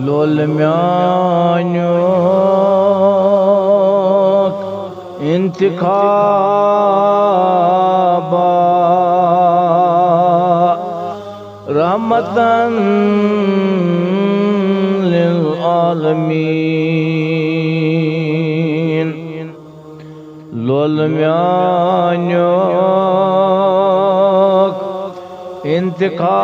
लोल म्यानुक इंतिखाबा रहमतन लिल आलमीन। लोल म्यानुक इंतिखाबा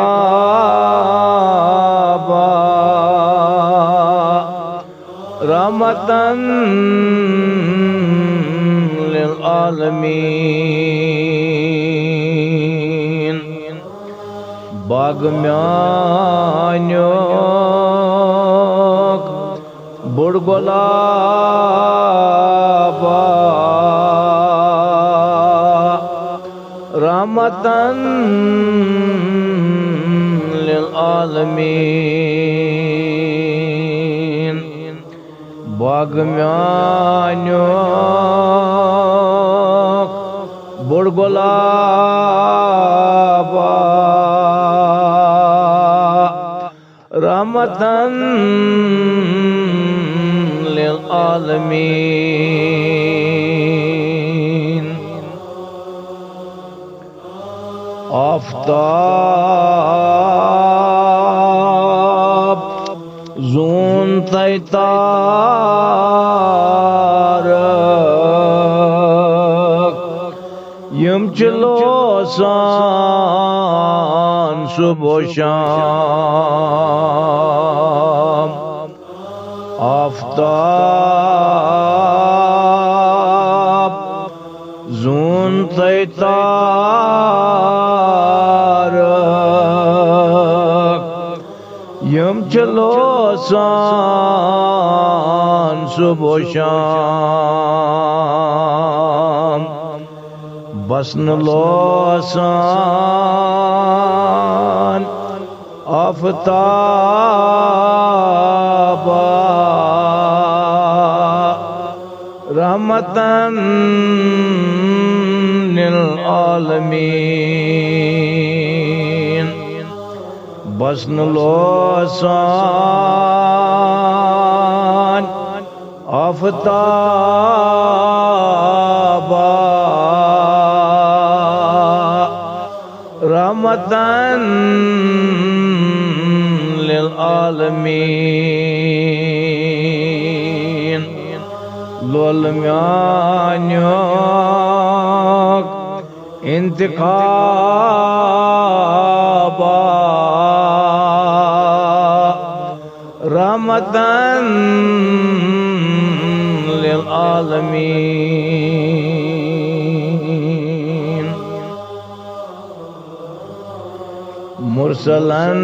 रहमतन लिल आलमीन। बाग म्यानुक बुड़ गुलाबा रहमतन लिल आलमीन। बाग म्यानुक बुड़ गुलाबा रहमतन लिल आलमीन। आफ़ताब ज़ून तारक यम चलोसान सुबह शाम। आफ़ताब ज़ून तारक यम चलोसान सुबह शाम। बसन लोसान आफ़ताबा रहमतन लिल आलमीन। बसन लोसान आफ़ताबा रहमतन लिल आलमीन। लोल म्यानुक इंतिखाबा रहमतन लिल आलमीन। मुरसलन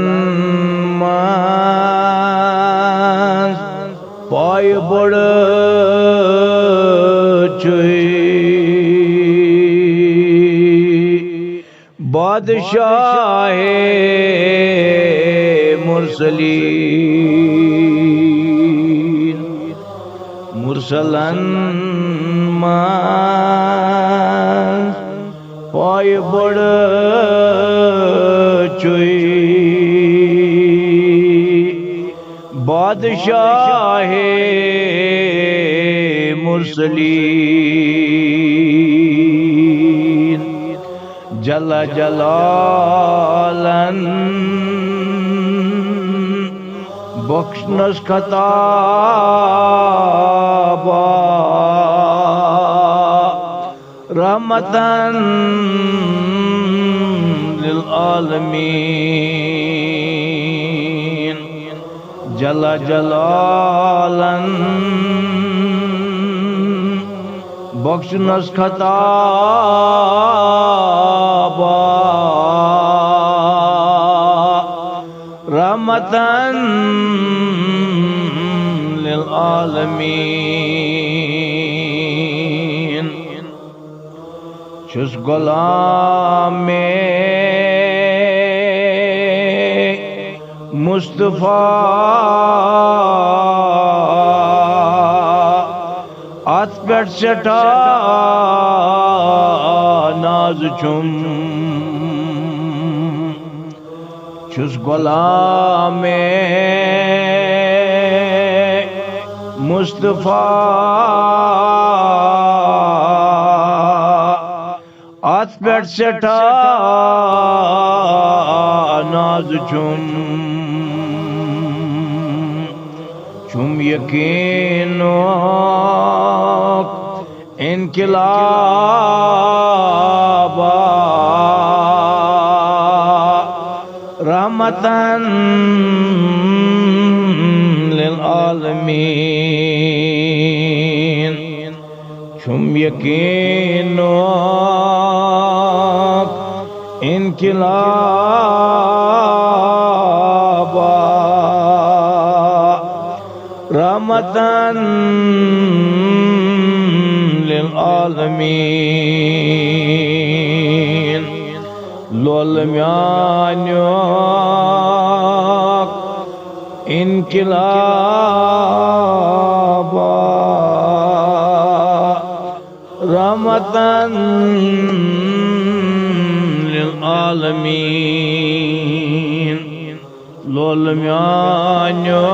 मंज पाय बड़ बादशाहे मुरसलीन। मुरसलन मंज पाय बड़ बादशाहे मुरसलीन। जल जलालन बख्शनस खताबा रहमतन लिल आलमीन। जल जलालन बख्शनस खताबा रहमतन लिल आलमीन। छुस गुलाम में मुस्तफा अत पेट सटा नाज छुम छुस गुलामे मुस्तफा आत पेट सेठा नाज छुम छुम यकीनो इनकिलाबा रहमतन लिल आलमीन छुम यकीनो इनकिलाबा रहमतन लिल आलमीन लोल म्यान्यो इनकिलाबा रहमतन लिल आलमीन लोल म्यान्यो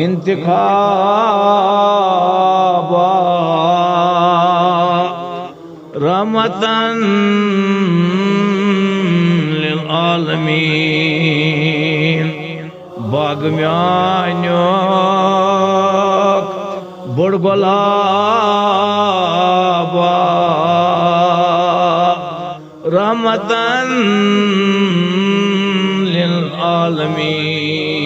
इंतिखाबा रहमतन लिल आलमीन बाग म्यान्यो बुड़ गुलाबा रहमतन लिल आलमीन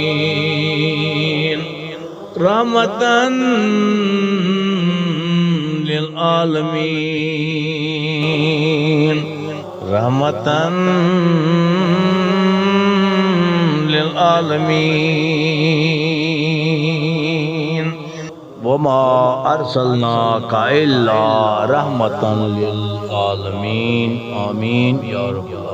रहमतन लिल आलमीन रहमतन लिल आलमीन वमा अरसलनाका इल्ला रहमतन लिल आलमीन आमीन या रब।